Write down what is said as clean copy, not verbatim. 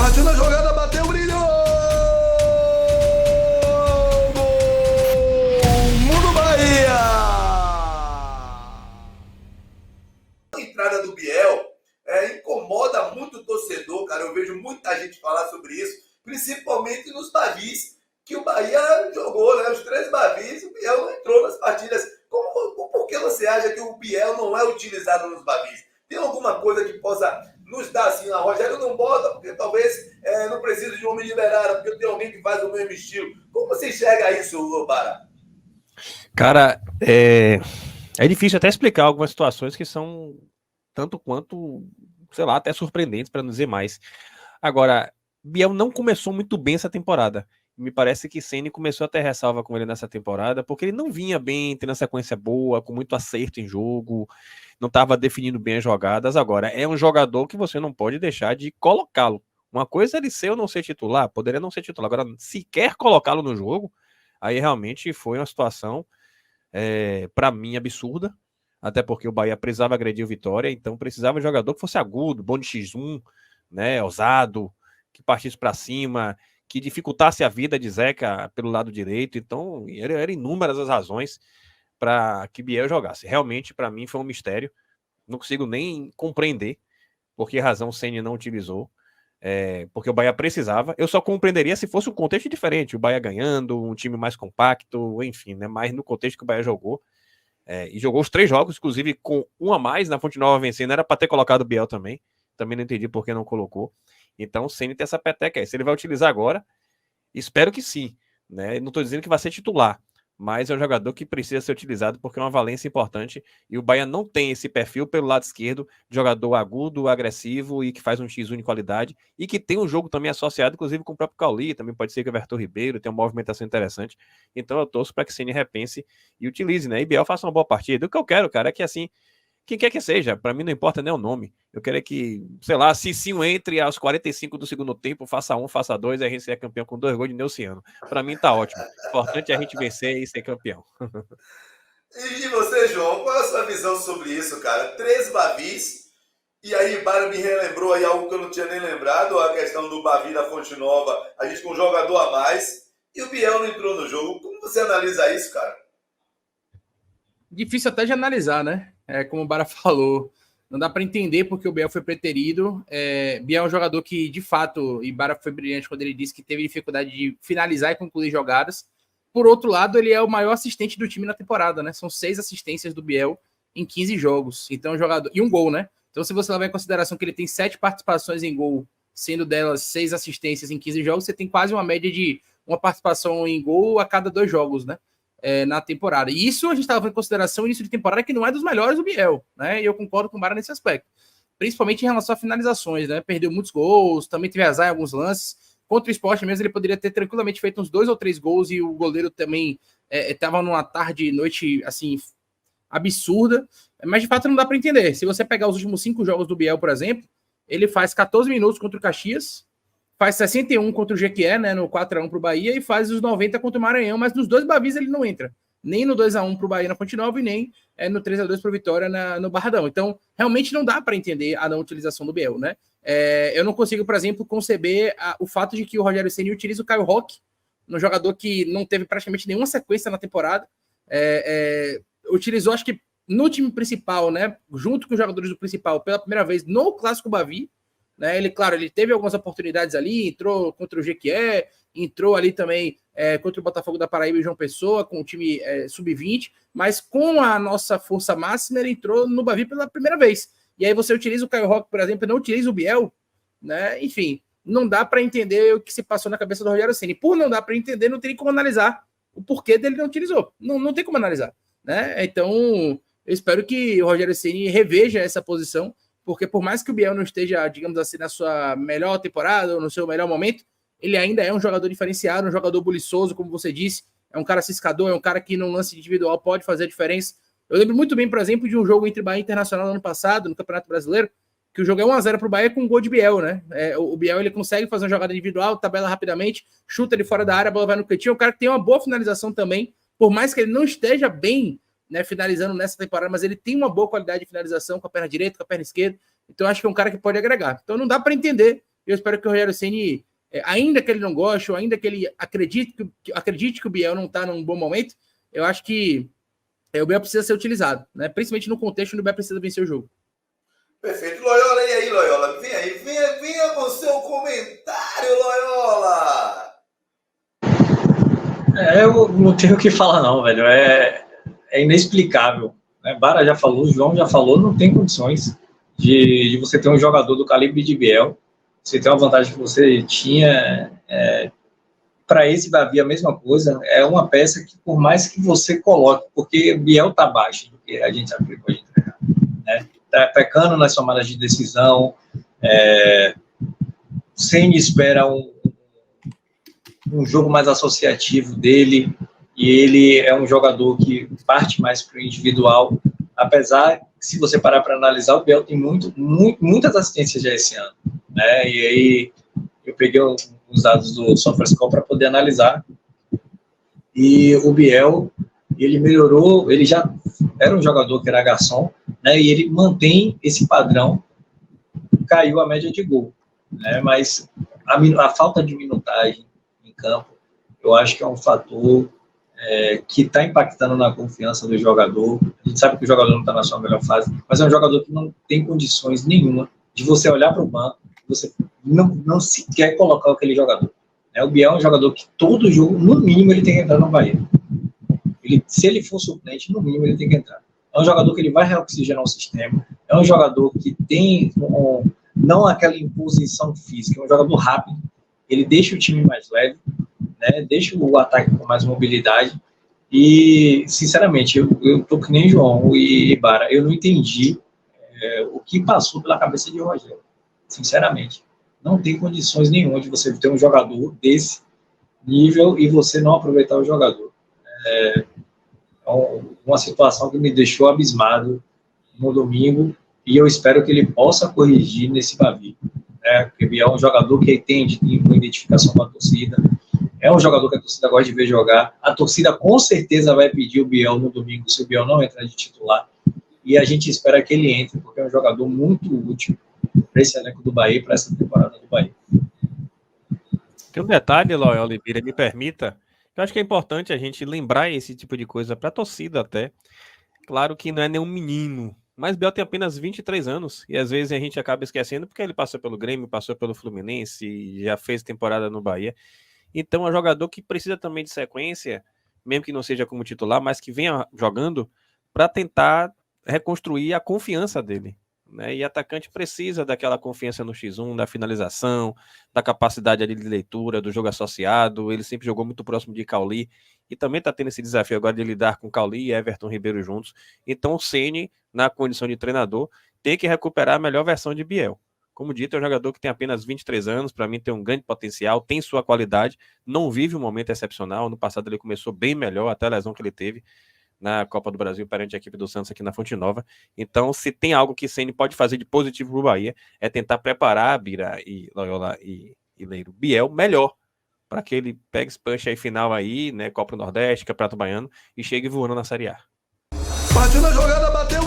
Partiu na jogada, bateu, brilhou! Gol! Mundo Bahia! A entrada do Biel incomoda muito o torcedor, cara. Eu vejo muita gente falar sobre isso, principalmente nos Bavis, que o Bahia jogou, né? Os 3 Bavis, o Biel não entrou nas partidas. Por que você acha que o Biel não é utilizado nos Bavis? Tem alguma coisa que possa nos dar assim, a Rogério não bota, porque talvez não precise de um homem liberado, porque tem alguém que faz o mesmo estilo. Como você enxerga isso, Lobara? Cara, é difícil até explicar algumas situações que são tanto quanto, sei lá, até surpreendentes, para não dizer mais. Agora, Biel não começou muito bem essa temporada. Me parece que Ceni começou a ter ressalva com ele nessa temporada, porque ele não vinha bem, tendo uma sequência boa, com muito acerto em jogo, não estava definindo bem as jogadas. Agora, é um jogador que você não pode deixar de colocá-lo. Uma coisa é ele ser ou não ser titular, poderia não ser titular. Agora, se quer colocá-lo no jogo, aí realmente foi uma situação, para mim, absurda. Até porque o Bahia precisava agredir o Vitória, então precisava de um jogador que fosse agudo, bom de X1, né, ousado, que partisse para cima, que dificultasse a vida de Zeca pelo lado direito. Então, eram inúmeras as razões para que Biel jogasse. Realmente, para mim, foi um mistério. Não consigo nem compreender por que razão o Ceni não utilizou. Porque o Bahia precisava. Eu só compreenderia se fosse um contexto diferente. O Bahia ganhando, um time mais compacto, enfim, né? Mas no contexto que o Bahia jogou, e jogou os 3 jogos, inclusive com um a mais na Fonte Nova vencendo, era para ter colocado o Biel também. Também não entendi por que não colocou. Então o Ceni tem essa peteca aí. Se ele vai utilizar agora, espero que sim. Né? Não estou dizendo que vai ser titular, mas é um jogador que precisa ser utilizado porque é uma valência importante e o Bahia não tem esse perfil pelo lado esquerdo de jogador agudo, agressivo e que faz um X1 de qualidade e que tem um jogo também associado, inclusive com o próprio Cauli, também pode ser que o Everton Ribeiro tem uma movimentação interessante. Então eu torço para que Ceni repense e utilize, né? E Biel faça uma boa partida. O que eu quero, cara, é que assim, quem quer que seja, para mim não importa nem o nome. Eu quero é que, sei lá, Cicinho entre aos 45 do segundo tempo, faça 1, faça 2, e a gente seja campeão com 2 gols de Neuciano. Para mim tá ótimo. O importante é a gente vencer e ser campeão. E você, João, qual é a sua visão sobre isso, cara? 3 Bavis, e aí Bara me relembrou aí algo que eu não tinha nem lembrado, a questão do Bavi da Fonte Nova, a gente com um jogador a mais, e o Biel não entrou no jogo. Como você analisa isso, cara? Difícil até de analisar, né? Como o Bara falou, não dá para entender porque o Biel foi preterido. Biel é um jogador que, de fato, e Bara foi brilhante quando ele disse que teve dificuldade de finalizar e concluir jogadas. Por outro lado, ele é o maior assistente do time na temporada, né? São 6 assistências do Biel em 15 jogos. Então, jogador. E um gol, né? Então, se você levar em consideração que ele tem 7 participações em gol, sendo delas 6 assistências em 15 jogos, você tem quase uma média de uma participação em gol a cada 2 jogos, né? Na temporada. E isso a gente estava em consideração início de temporada que não é dos melhores do Biel, né? E eu concordo com o Bara nesse aspecto. Principalmente em relação a finalizações, né? Perdeu muitos gols, também teve azar em alguns lances. Contra o Sport mesmo, ele poderia ter tranquilamente feito uns 2 ou 3 gols e o goleiro também estava numa tarde, noite, assim, absurda. Mas, de fato, não dá para entender. Se você pegar os últimos 5 jogos do Biel, por exemplo, ele faz 14 minutos contra o Caxias, faz 61 contra o Jequié, né, no 4x1 para o Bahia, e faz os 90 contra o Maranhão, mas nos 2 Bavis ele não entra. Nem no 2x1 para o Bahia na Fonte Nova e nem no 3x2 para o Vitória no Barradão. Então, realmente não dá para entender a não utilização do Biel, né? Eu não consigo, por exemplo, conceber o fato de que o Rogério Ceni utiliza o Caio Roque, um jogador que não teve praticamente nenhuma sequência na temporada. Utilizou, acho que no time principal, né, junto com os jogadores do principal, pela primeira vez no Clássico Bavi. Né? Ele teve algumas oportunidades ali, entrou contra o Jequié, entrou ali também contra o Botafogo da Paraíba e João Pessoa, com o time sub-20, mas com a nossa força máxima, ele entrou no Bavi pela primeira vez. E aí você utiliza o Caio Roque, por exemplo, e não utiliza o Biel, né? Enfim, não dá para entender o que se passou na cabeça do Rogério Ceni. Por não dar para entender, não tem como analisar o porquê dele não utilizou. Não tem como analisar, né? Então, eu espero que o Rogério Ceni reveja essa posição, porque por mais que o Biel não esteja, digamos assim, na sua melhor temporada ou no seu melhor momento, ele ainda é um jogador diferenciado, um jogador buliçoso, como você disse, é um cara ciscador, é um cara que no lance individual pode fazer a diferença. Eu lembro muito bem, por exemplo, de um jogo entre Bahia e Internacional no ano passado, no Campeonato Brasileiro, que o jogo é 1x0 para o Bahia com um gol de Biel, né? O Biel ele consegue fazer uma jogada individual, tabela rapidamente, chuta ele fora da área, a bola vai no cantinho, é um cara que tem uma boa finalização também, por mais que ele não esteja bem, né, finalizando nessa temporada, mas ele tem uma boa qualidade de finalização com a perna direita, com a perna esquerda, então acho que é um cara que pode agregar. Então não dá para entender, Eu espero que o Rogério Ceni, ainda que ele não goste, ou ainda que ele acredite que o Biel não está num bom momento, eu acho que o Biel precisa ser utilizado, né? Principalmente no contexto onde o Biel precisa vencer o jogo. Perfeito. Loyola, e aí, Loyola? Vem aí, venha com o seu comentário, Loyola! Eu não tenho o que falar não, velho. É inexplicável. Né? Bara já falou, o João já falou, não tem condições de você ter um jogador do calibre de Biel. Você tem uma vantagem que você tinha. Para esse Bavi a mesma coisa. É uma peça que, por mais que você coloque, porque Biel está abaixo do que a gente sabe que ele pode entregar. Né? Tá pecando nas tomadas de decisão. Ceni espera um jogo mais associativo dele, e ele é um jogador que parte mais para o individual, apesar que, se você parar para analisar, o Biel tem muitas assistências já esse ano, né? E aí eu peguei os dados do SofaScore para poder analisar, e o Biel, ele melhorou, ele já era um jogador que era garçom, né? E ele mantém esse padrão, caiu a média de gol, né? Mas a falta de minutagem em campo, eu acho que é um fator que está impactando na confiança do jogador. A gente sabe que o jogador não está na sua melhor fase, mas é um jogador que não tem condições nenhuma de você olhar para o banco, você não se quer colocar aquele jogador. O Biel é um jogador que todo jogo, no mínimo, ele tem que entrar no Bahia. Se ele for suplente, no mínimo, ele tem que entrar. É um jogador que ele vai reoxigenar o sistema, é um jogador que tem não aquela imposição física, é um jogador rápido, ele deixa o time mais leve, né, deixa o ataque com mais mobilidade, e, sinceramente, eu tô que nem João e Bara, eu não entendi o que passou pela cabeça de Rogério, sinceramente. Não tem condições nenhuma de você ter um jogador desse nível e você não aproveitar o jogador. É uma situação que me deixou abismado no domingo, e eu espero que ele possa corrigir nesse Bavi. Porque Biel é um jogador que tem uma identificação com a torcida, é um jogador que a torcida gosta de ver jogar, a torcida com certeza vai pedir o Biel no domingo, se o Biel não entrar de titular, e a gente espera que ele entre, porque é um jogador muito útil para esse elenco do Bahia, para essa temporada do Bahia. Tem um detalhe, Loyola Oliveira, me permita, eu acho que é importante a gente lembrar esse tipo de coisa para a torcida até. Claro que não é nenhum menino, mas Biel tem apenas 23 anos, e às vezes a gente acaba esquecendo porque ele passou pelo Grêmio, passou pelo Fluminense, já fez temporada no Bahia. Então é um jogador que precisa também de sequência, mesmo que não seja como titular, mas que venha jogando para tentar reconstruir a confiança dele. Né? E atacante precisa daquela confiança no X1, da finalização, da capacidade ali de leitura, do jogo associado. Ele sempre jogou muito próximo de Cauli e também está tendo esse desafio agora de lidar com Cauli e Everton Ribeiro juntos. Então o Ceni, na condição de treinador, tem que recuperar a melhor versão de Biel. Como dito, é um jogador que tem apenas 23 anos, para mim tem um grande potencial, tem sua qualidade, não vive um momento excepcional. No passado ele começou bem melhor, até a lesão que ele teve na Copa do Brasil perante a equipe do Santos aqui na Fonte Nova. Então, se tem algo que Ceni pode fazer de positivo para o Bahia, é tentar preparar a Bira e Loyola e Leiro Biel melhor, para que ele pegue esse punch aí final aí, né, Copa do Nordeste, Campeonato Baiano, e chegue voando na Série A. Partiu na jogada, bateu,